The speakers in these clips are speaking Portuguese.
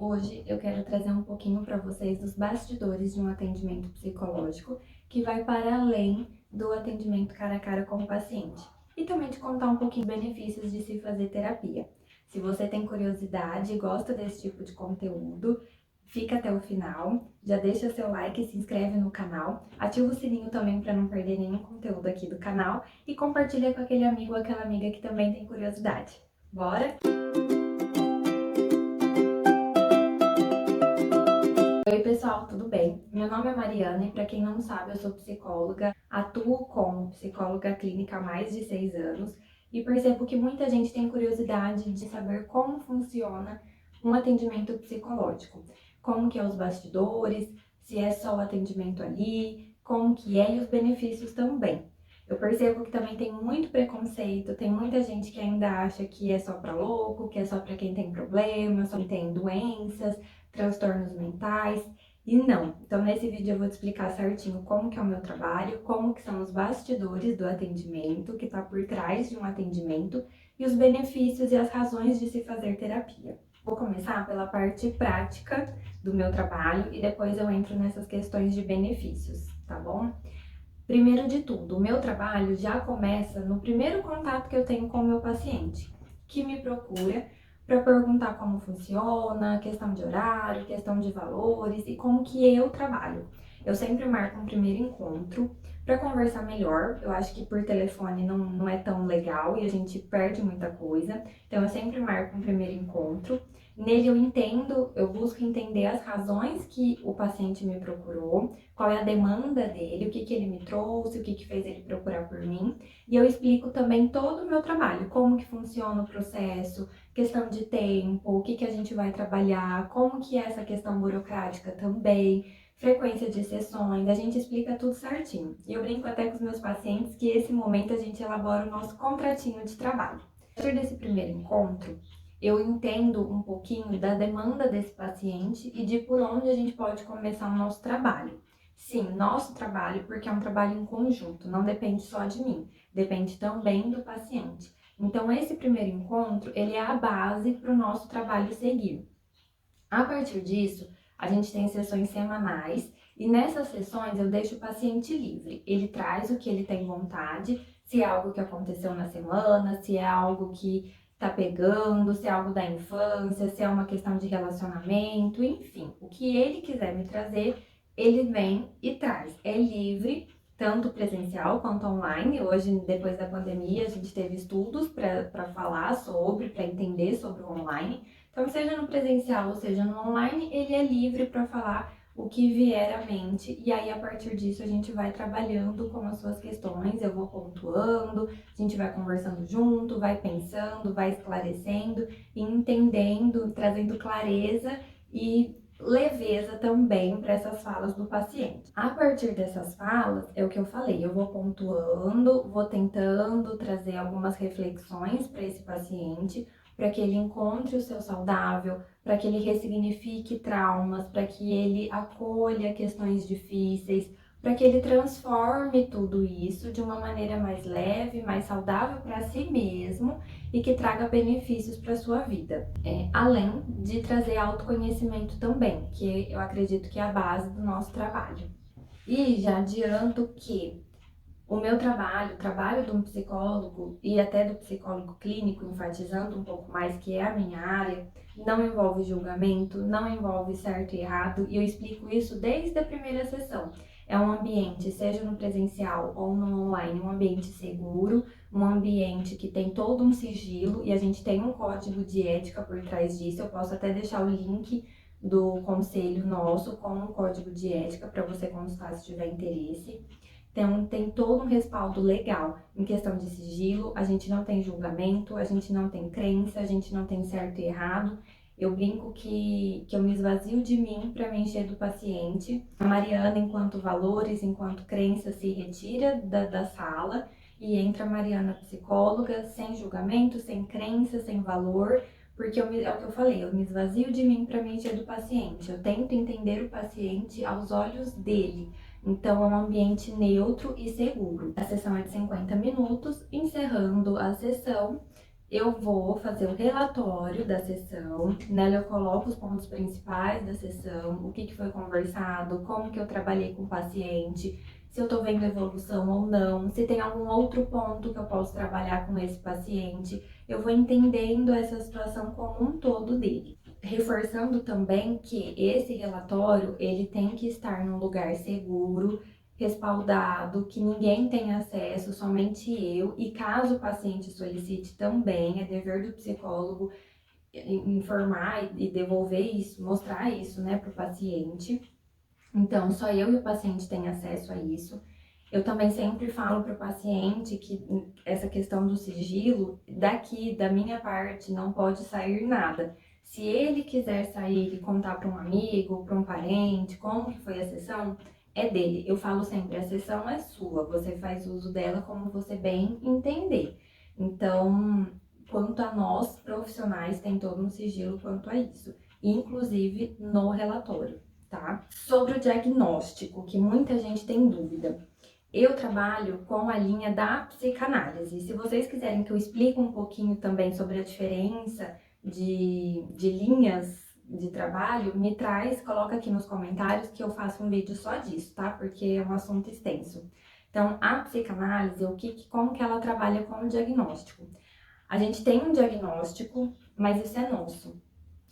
Hoje eu quero trazer um pouquinho para vocês dos bastidores de um atendimento psicológico que vai para além do atendimento cara a cara com o paciente e também te contar um pouquinho dos benefícios de se fazer terapia. Se você tem curiosidade e gosta desse tipo de conteúdo, fica até o final, já deixa seu like, se inscreve no canal, ativa o sininho também para não perder nenhum conteúdo aqui do canal e compartilha com aquele amigo ou aquela amiga que também tem curiosidade. Bora? Oi pessoal, tudo bem? Meu nome é Mariana e para quem não sabe, eu sou psicóloga, atuo como psicóloga clínica há mais de 6 anos e percebo que muita gente tem curiosidade de saber como funciona um atendimento psicológico, como que é os bastidores, se é só o atendimento ali, como que é e os benefícios também. Eu percebo que também tem muito preconceito, tem muita gente que ainda acha que é só para louco, que é só para quem tem problemas, só quem tem doenças, transtornos mentais, e não. Então nesse vídeo eu vou te explicar certinho como que é o meu trabalho, como que são os bastidores do atendimento, que está por trás de um atendimento, e os benefícios e as razões de se fazer terapia. Vou começar pela parte prática do meu trabalho e depois eu entro nessas questões de benefícios, tá bom? Primeiro de tudo, o meu trabalho já começa no primeiro contato que eu tenho com o meu paciente, que me procura para perguntar como funciona, questão de horário, questão de valores e como que eu trabalho. Eu sempre marco um primeiro encontro para conversar melhor. Eu acho que por telefone não é tão legal e a gente perde muita coisa. Então eu sempre marco um primeiro encontro. Nele eu entendo, eu busco entender as razões que o paciente me procurou, qual é a demanda dele, o que ele me trouxe, o que fez ele procurar por mim. E eu explico também todo o meu trabalho, como que funciona o processo, questão de tempo, o que a gente vai trabalhar, como que é essa questão burocrática também, frequência de sessões, a gente explica tudo certinho. E eu brinco até com os meus pacientes que esse momento a gente elabora o nosso contratinho de trabalho. A partir desse primeiro encontro, eu entendo um pouquinho da demanda desse paciente e de por onde a gente pode começar o nosso trabalho. Sim, nosso trabalho, porque é um trabalho em conjunto, não depende só de mim, depende também do paciente. Então, esse primeiro encontro, ele é a base para o nosso trabalho seguir. A partir disso, a gente tem sessões semanais e nessas sessões eu deixo o paciente livre. Ele traz o que ele tem vontade, se é algo que aconteceu na semana, se é algo que tá pegando, se é algo da infância, se é uma questão de relacionamento, enfim, o que ele quiser me trazer, ele vem e traz. É livre, tanto presencial quanto online. Hoje, depois da pandemia, a gente teve estudos para falar sobre, para entender sobre o online. Então, seja no presencial ou seja no online, ele é livre para falar o que vier à mente. E aí, a partir disso, a gente vai trabalhando com as suas questões, eu vou pontuando, a gente vai conversando junto, vai pensando, vai esclarecendo, entendendo, trazendo clareza e leveza também para essas falas do paciente. A partir dessas falas, é o que eu falei, eu vou pontuando, vou tentando trazer algumas reflexões para esse paciente, para que ele encontre o seu saudável, para que ele ressignifique traumas, para que ele acolha questões difíceis, para que ele transforme tudo isso de uma maneira mais leve, mais saudável para si mesmo e que traga benefícios para a sua vida. Além de trazer autoconhecimento também, que eu acredito que é a base do nosso trabalho. E já adianto que o meu trabalho, o trabalho de um psicólogo e até do psicólogo clínico, enfatizando um pouco mais que é a minha área, não envolve julgamento, não envolve certo e errado, e eu explico isso desde a primeira sessão. É um ambiente, seja no presencial ou no online, um ambiente seguro, um ambiente que tem todo um sigilo e a gente tem um código de ética por trás disso. Eu posso até deixar o link do conselho nosso com um código de ética para você consultar se tiver interesse. Então, tem todo um respaldo legal em questão de sigilo, a gente não tem julgamento, a gente não tem crença, a gente não tem certo e errado. Eu brinco que eu me esvazio de mim para me encher do paciente. A Mariana, enquanto valores, enquanto crença, se retira da sala e entra a Mariana psicóloga, sem julgamento, sem crença, sem valor, porque é o que eu falei, eu me esvazio de mim para me encher do paciente. Eu tento entender o paciente aos olhos dele. Então, é um ambiente neutro e seguro. A sessão é de 50 minutos, encerrando a sessão, eu vou fazer o relatório da sessão, nela eu coloco os pontos principais da sessão, o que foi conversado, como que eu trabalhei com o paciente, se eu tô vendo evolução ou não, se tem algum outro ponto que eu posso trabalhar com esse paciente. Eu vou entendendo essa situação como um todo dele. Reforçando também que esse relatório, ele tem que estar num lugar seguro, respaldado, que ninguém tem acesso, somente eu, e caso o paciente solicite também, é dever do psicólogo informar e devolver isso, mostrar isso, né, para o paciente. Então, só eu e o paciente têm acesso a isso. Eu também sempre falo para o paciente que essa questão do sigilo, daqui, da minha parte, não pode sair nada. Se ele quiser sair e contar para um amigo, para um parente, como que foi a sessão, é dele. Eu falo sempre, a sessão é sua, você faz uso dela como você bem entender. Então, quanto a nós, profissionais, tem todo um sigilo quanto a isso, inclusive no relatório, tá? Sobre o diagnóstico, que muita gente tem dúvida. Eu trabalho com a linha da psicanálise. Se vocês quiserem que eu explique um pouquinho também sobre a diferença de linhas de trabalho, me traz, coloca aqui nos comentários que eu faço um vídeo só disso, tá? Porque é um assunto extenso. Então, a psicanálise, como que ela trabalha com o diagnóstico? A gente tem um diagnóstico, mas isso é nosso.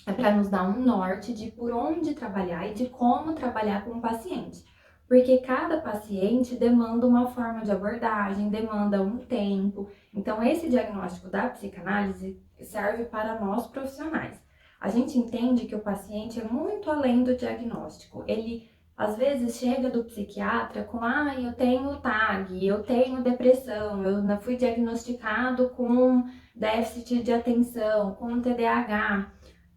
É para nos dar um norte de por onde trabalhar e de como trabalhar com o paciente. Porque cada paciente demanda uma forma de abordagem, demanda um tempo. Então, esse diagnóstico da psicanálise serve para nós profissionais. A gente entende que o paciente é muito além do diagnóstico. Ele, às vezes, chega do psiquiatra com: eu tenho TAG, eu tenho depressão, eu fui diagnosticado com déficit de atenção, com TDAH.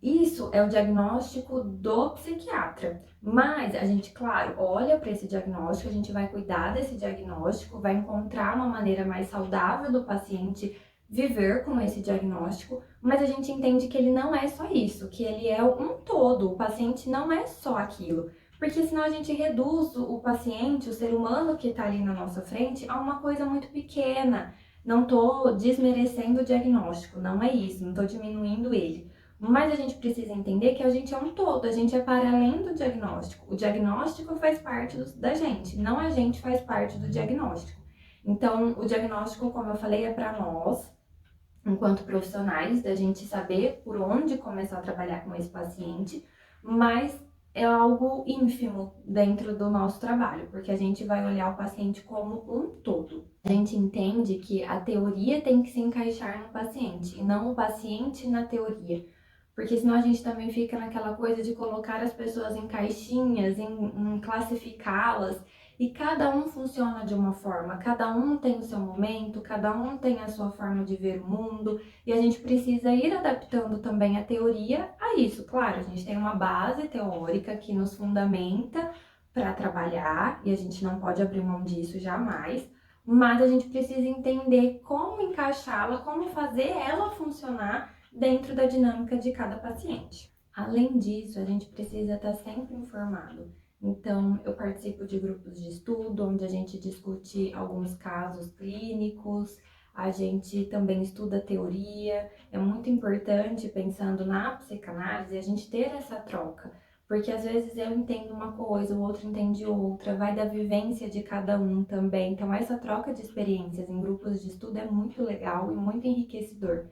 Isso é o diagnóstico do psiquiatra, mas a gente, claro, olha para esse diagnóstico, a gente vai cuidar desse diagnóstico, vai encontrar uma maneira mais saudável do paciente viver com esse diagnóstico, mas a gente entende que ele não é só isso, que ele é um todo, o paciente não é só aquilo, porque senão a gente reduz o paciente, o ser humano que está ali na nossa frente, a uma coisa muito pequena. Não estou desmerecendo o diagnóstico, não é isso, não estou diminuindo ele. Mas a gente precisa entender que a gente é um todo, a gente é para além do diagnóstico. O diagnóstico faz parte da gente, não a gente faz parte do diagnóstico. Então, o diagnóstico, como eu falei, é para nós, enquanto profissionais, da gente saber por onde começar a trabalhar com esse paciente, mas é algo ínfimo dentro do nosso trabalho, porque a gente vai olhar o paciente como um todo. A gente entende que a teoria tem que se encaixar no paciente, e não o paciente na teoria. Porque senão a gente também fica naquela coisa de colocar as pessoas em caixinhas, em classificá-las, e cada um funciona de uma forma, cada um tem o seu momento, cada um tem a sua forma de ver o mundo, e a gente precisa ir adaptando também a teoria a isso. Claro, a gente tem uma base teórica que nos fundamenta para trabalhar, e a gente não pode abrir mão disso jamais, mas a gente precisa entender como encaixá-la, como fazer ela funcionar dentro da dinâmica de cada paciente. Além disso, a gente precisa estar sempre informado. Então, eu participo de grupos de estudo, onde a gente discute alguns casos clínicos, a gente também estuda teoria. É muito importante, pensando na psicanálise, a gente ter essa troca, porque às vezes eu entendo uma coisa, o outro entende outra, vai da vivência de cada um também. Então, essa troca de experiências em grupos de estudo é muito legal e muito enriquecedor.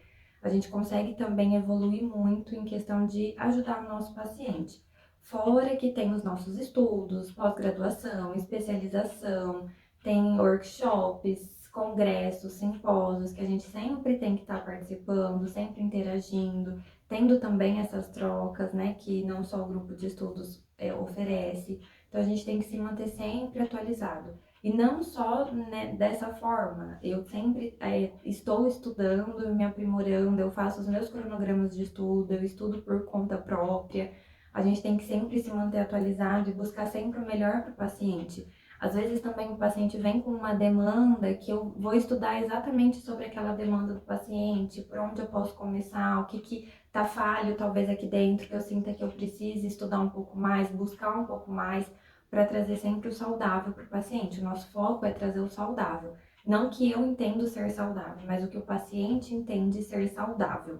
A gente consegue também evoluir muito em questão de ajudar o nosso paciente. Fora que tem os nossos estudos, pós-graduação, especialização, tem workshops, congressos, simpósios, que a gente sempre tem que estar participando, sempre interagindo, tendo também essas trocas, né, que não só o grupo de estudos oferece. Então a gente tem que se manter sempre atualizado. E não só, né, dessa forma, eu sempre estou estudando, me aprimorando, eu faço os meus cronogramas de estudo, eu estudo por conta própria. A gente tem que sempre se manter atualizado e buscar sempre o melhor para o paciente. Às vezes também o paciente vem com uma demanda que eu vou estudar exatamente sobre aquela demanda do paciente, por onde eu posso começar, o que tá falho talvez aqui dentro, que eu sinta que eu preciso estudar um pouco mais, buscar um pouco mais, para trazer sempre o saudável para o paciente. O nosso foco é trazer o saudável. Não que eu entendo ser saudável, mas o que o paciente entende ser saudável.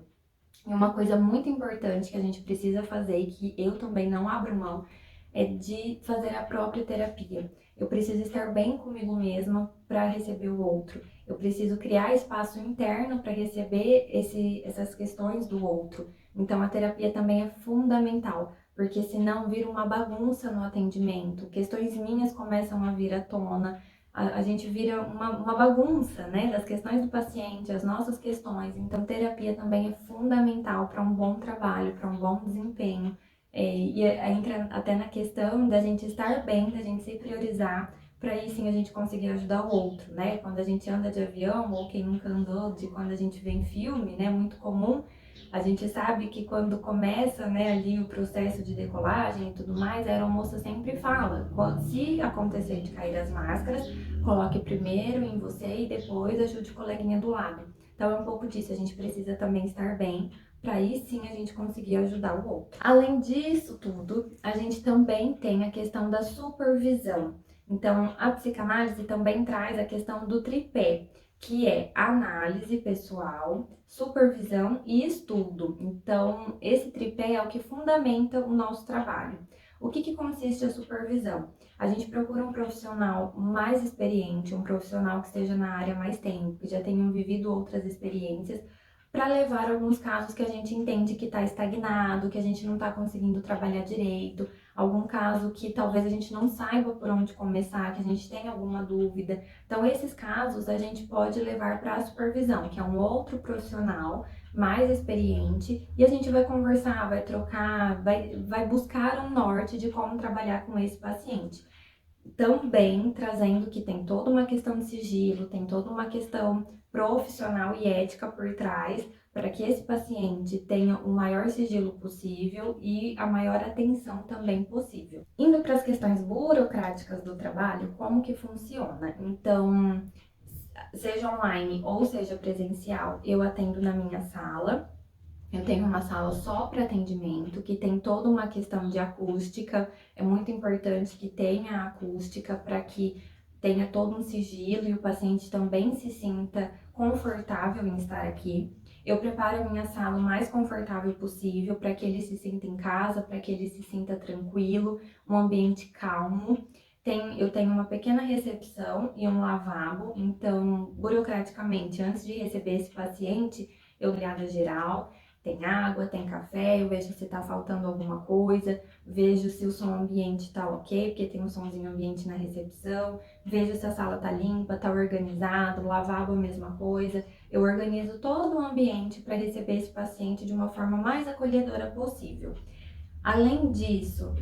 E uma coisa muito importante que a gente precisa fazer e que eu também não abro mão é de fazer a própria terapia. Eu preciso estar bem comigo mesma para receber o outro. Eu preciso criar espaço interno para receber essas questões do outro. Então a terapia também é fundamental, porque senão vira uma bagunça no atendimento. Questões minhas começam a vir à tona, a gente vira uma bagunça, né, das questões do paciente, as nossas questões. Então, terapia também é fundamental para um bom trabalho, para um bom desempenho. Entra até na questão da gente estar bem, da gente se priorizar, para aí sim a gente conseguir ajudar o outro, né? Quando a gente anda de avião, ou quem nunca andou, de quando a gente vê em filme, né, muito comum, a gente sabe que quando começa, né, ali o processo de decolagem e tudo mais, a aeromoça sempre fala, se acontecer de cair as máscaras, coloque primeiro em você e depois ajude o coleguinha do lado. Então é um pouco disso, a gente precisa também estar bem, para aí sim a gente conseguir ajudar o outro. Além disso tudo, a gente também tem a questão da supervisão. Então, a psicanálise também traz a questão do tripé, que é análise pessoal, supervisão e estudo. Então, esse tripé é o que fundamenta o nosso trabalho. O que consiste a supervisão? A gente procura um profissional mais experiente, um profissional que esteja na área há mais tempo, que já tenham vivido outras experiências, para levar alguns casos que a gente entende que está estagnado, que a gente não está conseguindo trabalhar direito, algum caso que talvez a gente não saiba por onde começar, que a gente tenha alguma dúvida. Então, esses casos a gente pode levar para a supervisão, que é um outro profissional mais experiente, e a gente vai conversar, vai trocar, vai buscar um norte de como trabalhar com esse paciente. Também trazendo que tem toda uma questão de sigilo, tem toda uma questão profissional e ética por trás, para que esse paciente tenha o maior sigilo possível e a maior atenção também possível. Indo para as questões burocráticas do trabalho, como que funciona? Então, seja online ou seja presencial, eu atendo na minha sala. Eu tenho uma sala só para atendimento, que tem toda uma questão de acústica. É muito importante que tenha acústica para que tenha todo um sigilo e o paciente também se sinta confortável em estar aqui. Eu preparo a minha sala o mais confortável possível para que ele se sinta em casa, para que ele se sinta tranquilo, um ambiente calmo. Eu tenho uma pequena recepção e um lavabo, então, burocraticamente, antes de receber esse paciente, eu dou uma olhada geral. Tem água, tem café, eu vejo se tá faltando alguma coisa, vejo se o som ambiente tá ok, porque tem um somzinho ambiente na recepção, vejo se a sala tá limpa, tá organizado, lavabo a mesma coisa. Eu organizo todo o ambiente para receber esse paciente de uma forma mais acolhedora possível. Além disso,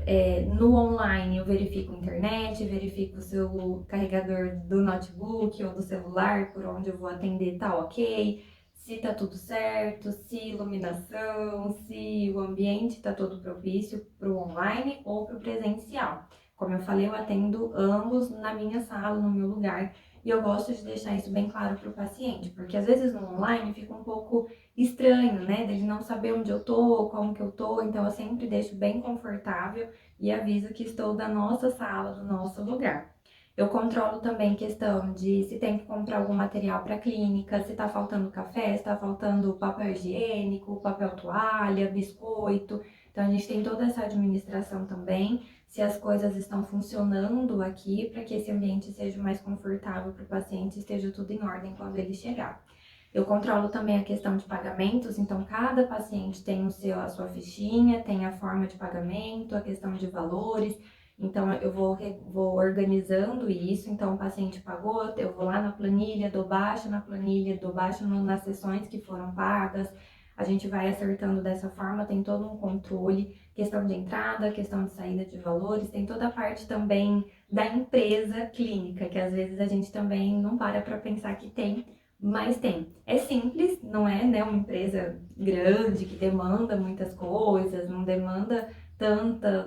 no online eu verifico a internet, verifico se o carregador do notebook ou do celular por onde eu vou atender tá ok, se tá tudo certo, se iluminação, se o ambiente tá todo propício para o online ou para o presencial. Como eu falei, eu atendo ambos na minha sala, no meu lugar, e eu gosto de deixar isso bem claro para o paciente, porque às vezes no online fica um pouco estranho, né? Dele não saber onde eu tô, como que eu tô, então eu sempre deixo bem confortável e aviso que estou da nossa sala, do nosso lugar. Eu controlo também questão de se tem que comprar algum material para clínica, se tá faltando café, se tá faltando papel higiênico, papel toalha, biscoito. Então a gente tem toda essa administração também, se as coisas estão funcionando aqui para que esse ambiente seja mais confortável para o paciente, esteja tudo em ordem quando ele chegar. Eu controlo também a questão de pagamentos, então cada paciente tem a sua fichinha, tem a forma de pagamento, a questão de valores. Então eu vou organizando isso. Então o paciente pagou, eu vou lá na planilha, dou baixa na planilha, dou baixa nas sessões que foram pagas. A gente vai acertando dessa forma, tem todo um controle, questão de entrada, questão de saída de valores, tem toda a parte também da empresa clínica, que às vezes a gente também não para pensar que tem, mas tem. É simples, não é, né, uma empresa grande que demanda muitas coisas, não demanda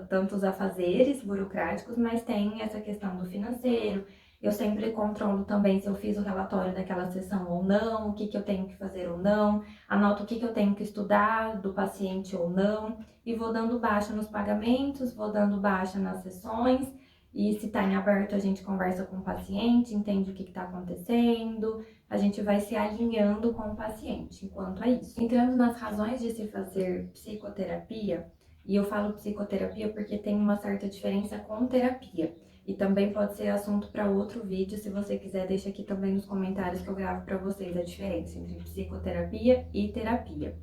tantos afazeres burocráticos, mas tem essa questão do financeiro. Eu sempre controlo também se eu fiz o relatório daquela sessão ou não, o que eu tenho que fazer ou não, anoto o que eu tenho que estudar do paciente ou não, e vou dando baixa nos pagamentos, vou dando baixa nas sessões, E se está em aberto, a gente conversa com o paciente, entende o que está acontecendo, a gente vai se alinhando com o paciente enquanto a isso. Entrando nas razões de se fazer psicoterapia, e eu falo psicoterapia porque tem uma certa diferença com terapia. E também pode ser assunto para outro vídeo, se você quiser, deixa aqui também nos comentários que eu gravo para vocês a diferença entre psicoterapia e terapia.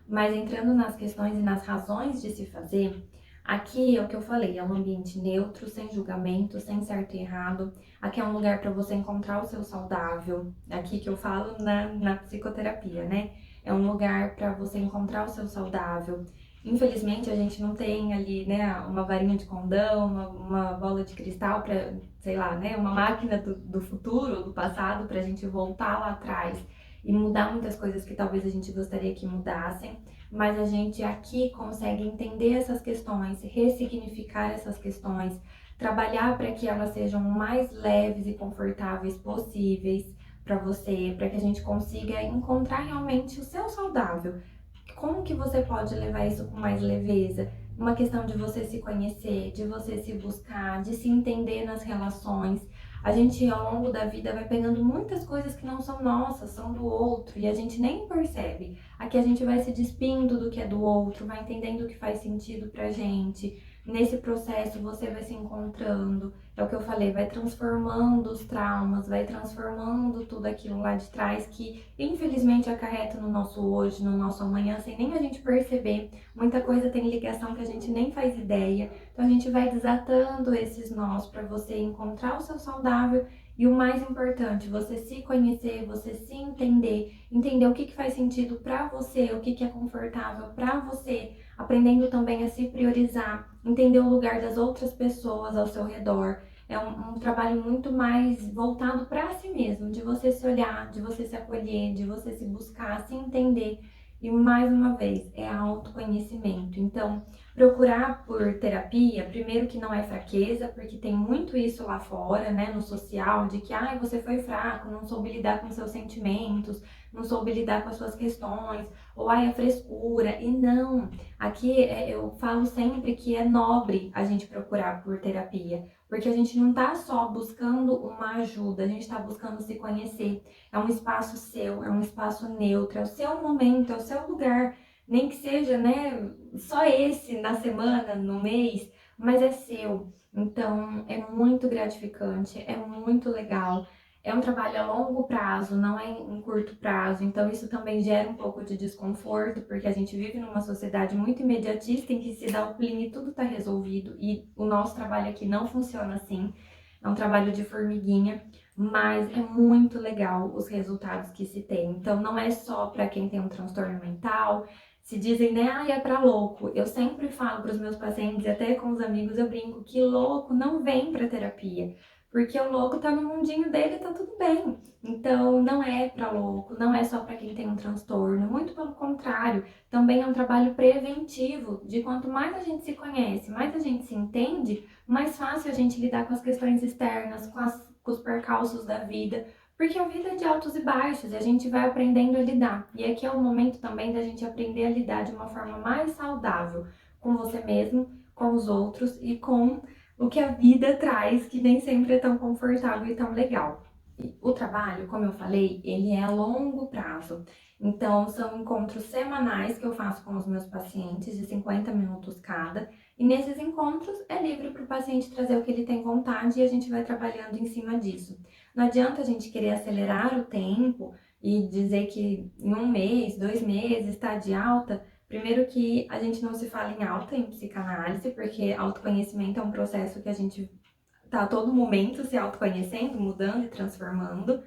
Mas entrando nas questões e nas razões de se fazer, aqui é o que eu falei, é um ambiente neutro, sem julgamento, sem certo e errado. Aqui é um lugar para você encontrar o seu saudável. Aqui que eu falo na psicoterapia, né? É um lugar para você encontrar o seu saudável. Infelizmente, a gente não tem ali, né, uma varinha de condão, uma bola de cristal para, sei lá, né, uma máquina do futuro, do passado, para a gente voltar lá atrás e mudar muitas coisas que talvez a gente gostaria que mudassem, mas a gente aqui consegue entender essas questões, ressignificar essas questões, trabalhar para que elas sejam mais leves e confortáveis possíveis para você, para que a gente consiga encontrar realmente o seu saudável. Como que você pode levar isso com mais leveza? Uma questão de você se conhecer, de você se buscar, de se entender nas relações. A gente, ao longo da vida, vai pegando muitas coisas que não são nossas, são do outro, e a gente nem percebe. Aqui a gente vai se despindo do que é do outro, vai entendendo o que faz sentido pra gente. Nesse processo, você vai se encontrando. É o que eu falei, vai transformando os traumas, vai transformando tudo aquilo lá de trás que infelizmente acarreta no nosso hoje, no nosso amanhã, sem nem a gente perceber. Muita coisa tem ligação que a gente nem faz ideia. Então a gente vai desatando esses nós para você encontrar o seu saudável e o mais importante, você se conhecer, você se entender, entender o que faz sentido para você, o que é confortável para você, aprendendo também a se priorizar, entender o lugar das outras pessoas ao seu redor. É um trabalho muito mais voltado para si mesmo, de você se olhar, de você se acolher, de você se buscar, se entender. E mais uma vez, é autoconhecimento. Então, procurar por terapia, primeiro que não é fraqueza, porque tem muito isso lá fora, né, no social, de que você foi fraco, não soube lidar com seus sentimentos, não soube lidar com as suas questões, ou é frescura. E não, aqui eu falo sempre que é nobre a gente procurar por terapia, porque a gente não tá só buscando uma ajuda, a gente tá buscando se conhecer. É um espaço seu, é um espaço neutro, é o seu momento, é o seu lugar. Nem que seja, né, só esse na semana, no mês, mas é seu. Então, é muito gratificante, é muito legal. É um trabalho a longo prazo, não é em curto prazo. Então, isso também gera um pouco de desconforto, porque a gente vive numa sociedade muito imediatista em que se dá o plim e tudo está resolvido. E o nosso trabalho aqui não funciona assim. É um trabalho de formiguinha, mas é muito legal os resultados que se tem. Então, não é só para quem tem um transtorno mental. Se dizem, né, é pra louco. Eu sempre falo para os meus pacientes, e até com os amigos eu brinco, que louco não vem pra terapia. Porque o louco tá no mundinho dele e tá tudo bem. Então, não é pra louco, não é só para quem tem um transtorno. Muito pelo contrário, também é um trabalho preventivo. De quanto mais a gente se conhece, mais a gente se entende, mais fácil a gente lidar com as questões externas, com os percalços da vida. Porque a vida é de altos e baixos e a gente vai aprendendo a lidar. E aqui é o momento também da gente aprender a lidar de uma forma mais saudável com você mesmo, com os outros e com o que a vida traz, que nem sempre é tão confortável e tão legal. O trabalho, como eu falei, ele é a longo prazo. Então, são encontros semanais que eu faço com os meus pacientes, de 50 minutos cada. E nesses encontros é livre para o paciente trazer o que ele tem vontade e a gente vai trabalhando em cima disso. Não adianta a gente querer acelerar o tempo e dizer que em um mês, 2 meses está de alta. Primeiro que a gente não se fala em alta em psicanálise, porque autoconhecimento é um processo que a gente tá a todo momento se autoconhecendo, mudando e transformando,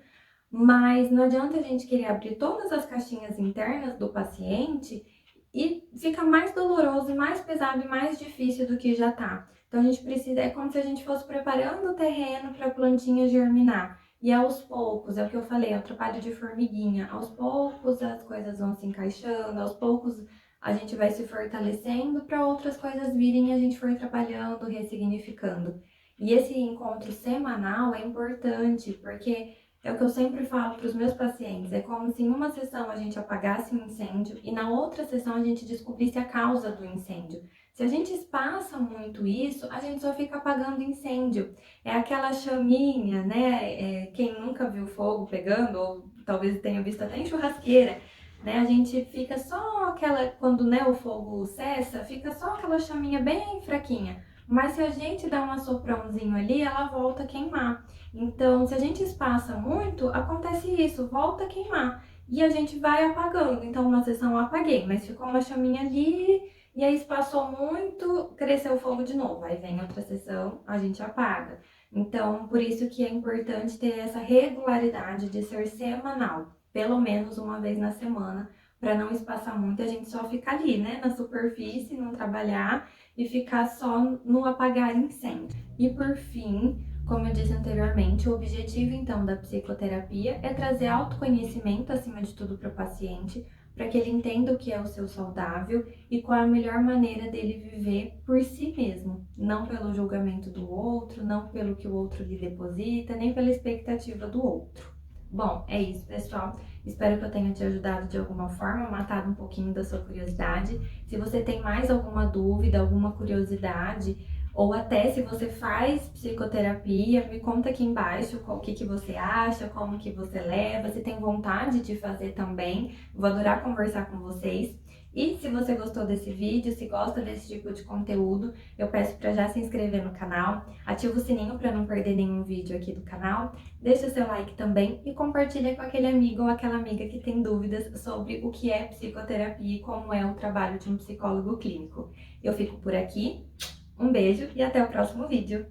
mas não adianta a gente querer abrir todas as caixinhas internas do paciente e fica mais doloroso, mais pesado e mais difícil do que já tá. Então a gente precisa, é como se a gente fosse preparando o terreno para a plantinha germinar. E aos poucos, é o que eu falei, é o trabalho de formiguinha. Aos poucos as coisas vão se encaixando, aos poucos a gente vai se fortalecendo para outras coisas virem e a gente for trabalhando, ressignificando. E esse encontro semanal é importante, porque é o que eu sempre falo para os meus pacientes, é como se em uma sessão a gente apagasse um incêndio e na outra sessão a gente descobrisse a causa do incêndio. Se a gente espaça muito isso, a gente só fica apagando incêndio. É aquela chaminha, né? Quem nunca viu fogo pegando, ou talvez tenha visto até em churrasqueira, né? A gente fica só aquela, quando né, o fogo cessa, fica só aquela chaminha bem fraquinha. Mas se a gente dá um assoprãozinho ali, ela volta a queimar. Então, se a gente espaça muito, acontece isso, volta a queimar. E a gente vai apagando. Então, uma sessão eu apaguei, mas ficou uma chaminha ali, e aí espaçou muito, cresceu o fogo de novo. Aí vem outra sessão, a gente apaga. Então, por isso que é importante ter essa regularidade de ser semanal, pelo menos uma vez na semana, para não espaçar muito, a gente só ficar ali, né, na superfície, não trabalhar e ficar só no apagar incêndio. E por fim, como eu disse anteriormente, o objetivo então da psicoterapia é trazer autoconhecimento acima de tudo para o paciente, para que ele entenda o que é o seu saudável e qual a melhor maneira dele viver por si mesmo, não pelo julgamento do outro, não pelo que o outro lhe deposita, nem pela expectativa do outro. Bom, é isso, pessoal. Espero que eu tenha te ajudado de alguma forma, matado um pouquinho da sua curiosidade. Se você tem mais alguma dúvida, alguma curiosidade, ou até se você faz psicoterapia, me conta aqui embaixo o que você acha, como que você leva, se tem vontade de fazer também. Vou adorar conversar com vocês. E se você gostou desse vídeo, se gosta desse tipo de conteúdo, eu peço para já se inscrever no canal, ativa o sininho para não perder nenhum vídeo aqui do canal, deixa o seu like também e compartilha com aquele amigo ou aquela amiga que tem dúvidas sobre o que é psicoterapia e como é o trabalho de um psicólogo clínico. Eu fico por aqui, um beijo e até o próximo vídeo!